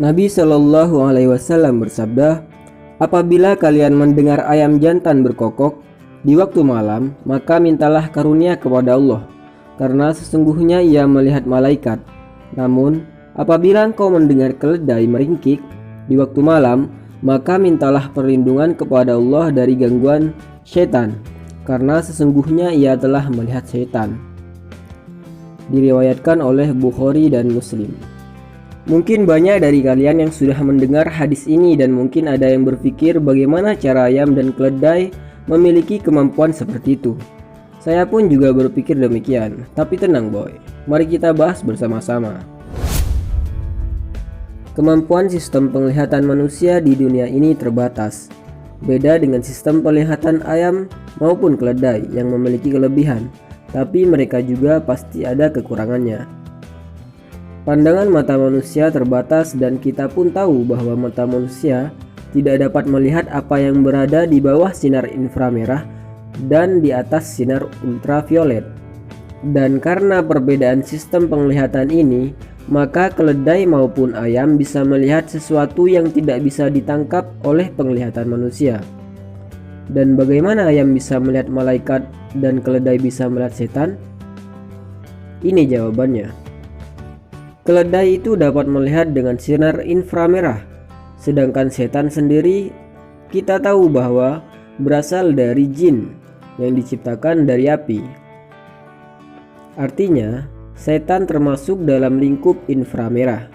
Nabi Shallallahu Alaihi Wasallam bersabda, apabila kalian mendengar ayam jantan berkokok di waktu malam, maka mintalah karunia kepada Allah, karena sesungguhnya ia melihat malaikat. Namun, apabila engkau mendengar keledai meringkik di waktu malam, maka mintalah perlindungan kepada Allah dari gangguan syaitan, karena sesungguhnya ia telah melihat syaitan. Diriwayatkan oleh Bukhari dan Muslim. Mungkin banyak dari kalian yang sudah mendengar hadis ini dan mungkin ada yang berpikir bagaimana cara ayam dan keledai memiliki kemampuan seperti itu. Saya pun juga berpikir demikian, tapi tenang boy, mari kita bahas bersama-sama. Kemampuan sistem penglihatan manusia di dunia ini terbatas. Beda dengan sistem penglihatan ayam maupun keledai yang memiliki kelebihan, tapi mereka juga pasti ada kekurangannya. Pandangan mata manusia terbatas dan kita pun tahu bahwa mata manusia tidak dapat melihat apa yang berada di bawah sinar inframerah dan di atas sinar ultraviolet. Dan karena perbedaan sistem penglihatan ini, maka keledai maupun ayam bisa melihat sesuatu yang tidak bisa ditangkap oleh penglihatan manusia. Dan bagaimana ayam bisa melihat malaikat dan keledai bisa melihat setan? Ini jawabannya. Keledai itu dapat melihat dengan sinar inframerah, sedangkan setan sendiri kita tahu bahwa berasal dari jin yang diciptakan dari api. Artinya, setan termasuk dalam lingkup inframerah.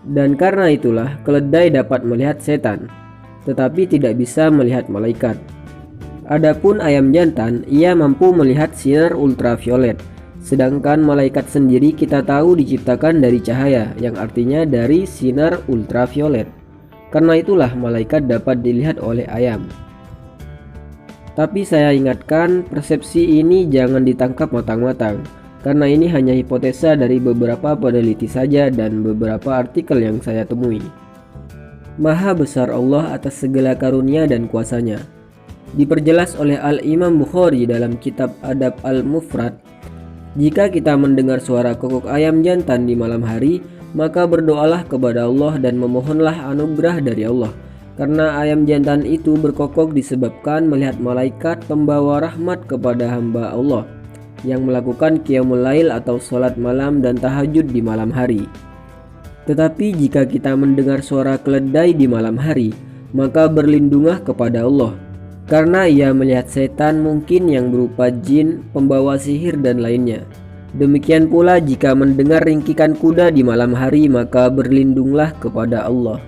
Dan karena itulah keledai dapat melihat setan, tetapi tidak bisa melihat malaikat. Adapun ayam jantan, ia mampu melihat sinar ultraviolet. Sedangkan malaikat sendiri kita tahu diciptakan dari cahaya, yang artinya dari sinar ultraviolet. Karena itulah malaikat dapat dilihat oleh ayam. Tapi saya ingatkan, persepsi ini jangan ditangkap matang-matang, karena ini hanya hipotesa dari beberapa peneliti saja dan beberapa artikel yang saya temui. Maha besar Allah atas segala karunia dan kuasanya. Diperjelas oleh Al-Imam Bukhari dalam kitab Adab Al-Mufrad, jika kita mendengar suara kokok ayam jantan di malam hari, maka berdoalah kepada Allah dan memohonlah anugerah dari Allah. Karena ayam jantan itu berkokok disebabkan melihat malaikat pembawa rahmat kepada hamba Allah yang melakukan qiyamul lail atau sholat malam dan tahajud di malam hari. Tetapi jika kita mendengar suara keledai di malam hari, maka berlindunglah kepada Allah, karena ia melihat setan mungkin yang berupa jin, pembawa sihir dan lainnya. Demikian pula jika mendengar ringkikan kuda di malam hari, maka berlindunglah kepada Allah.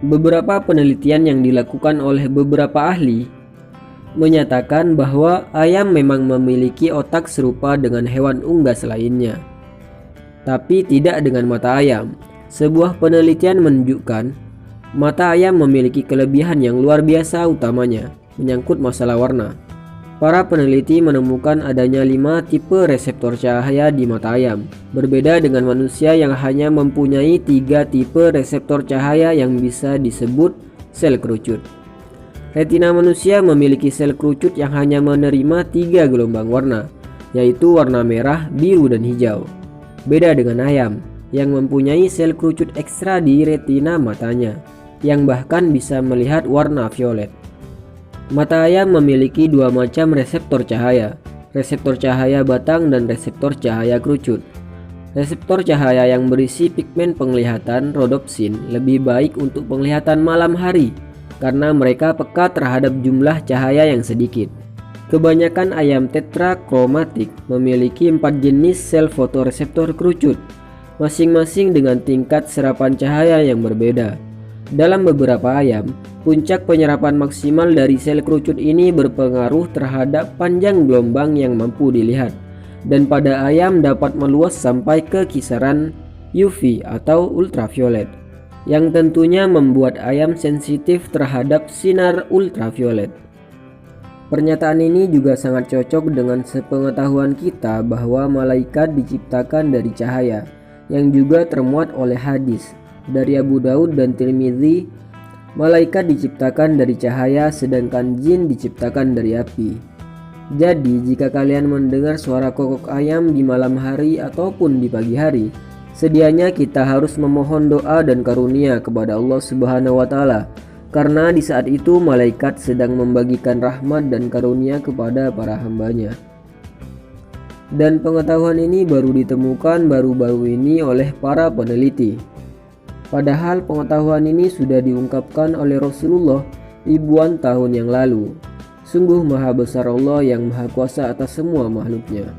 Beberapa penelitian yang dilakukan oleh beberapa ahli menyatakan bahwa ayam memang memiliki otak serupa dengan hewan unggas lainnya, tapi tidak dengan mata ayam. Sebuah penelitian menunjukkan mata ayam memiliki kelebihan yang luar biasa, utamanya menyangkut masalah warna. Para peneliti menemukan adanya 5 tipe reseptor cahaya di mata ayam, berbeda dengan manusia yang hanya mempunyai 3 tipe reseptor cahaya yang bisa disebut sel kerucut. Retina manusia memiliki sel kerucut yang hanya menerima 3 gelombang warna, yaitu warna merah, biru, dan hijau. Beda dengan ayam yang mempunyai sel kerucut ekstra di retina matanya, yang bahkan bisa melihat warna violet. Mata ayam memiliki 2 macam reseptor cahaya, reseptor cahaya batang dan reseptor cahaya kerucut. Reseptor cahaya yang berisi pigmen penglihatan rodopsin lebih baik untuk penglihatan malam hari, karena mereka peka terhadap jumlah cahaya yang sedikit. Kebanyakan ayam tetrakromatik memiliki 4 jenis sel fotoreseptor kerucut, masing-masing dengan tingkat serapan cahaya yang berbeda. Dalam beberapa ayam, puncak penyerapan maksimal dari sel kerucut ini berpengaruh terhadap panjang gelombang yang mampu dilihat, dan pada ayam dapat meluas sampai ke kisaran UV atau ultraviolet, yang tentunya membuat ayam sensitif terhadap sinar ultraviolet. Pernyataan ini juga sangat cocok dengan sepengetahuan kita bahwa malaikat diciptakan dari cahaya, yang juga termuat oleh hadis dari Abu Daud dan Tirmidzi. Malaikat diciptakan dari cahaya, sedangkan jin diciptakan dari api. Jadi jika kalian mendengar suara kokok ayam di malam hari ataupun di pagi hari, Sedianya kita harus memohon doa dan karunia kepada Allah Subhanahu wa taala, karena di saat itu malaikat sedang membagikan rahmat dan karunia kepada para hambanya. Dan pengetahuan ini baru ditemukan baru-baru ini oleh para peneliti. Padahal pengetahuan ini sudah diungkapkan oleh Rasulullah ribuan tahun yang lalu. Sungguh maha besar Allah yang maha kuasa atas semua makhluknya.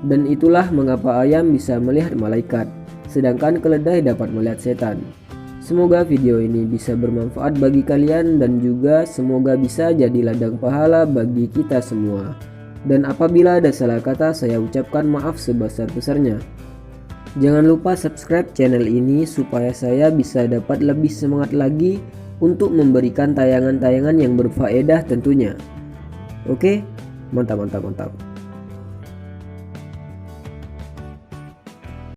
Dan itulah mengapa ayam bisa melihat malaikat, sedangkan keledai dapat melihat setan. Semoga video ini bisa bermanfaat bagi kalian dan juga semoga bisa jadi ladang pahala bagi kita semua. Dan apabila ada salah kata, saya ucapkan maaf sebesar-besarnya. Jangan lupa subscribe channel ini supaya saya bisa dapat lebih semangat lagi untuk memberikan tayangan-tayangan yang berfaedah tentunya. Oke, mantap.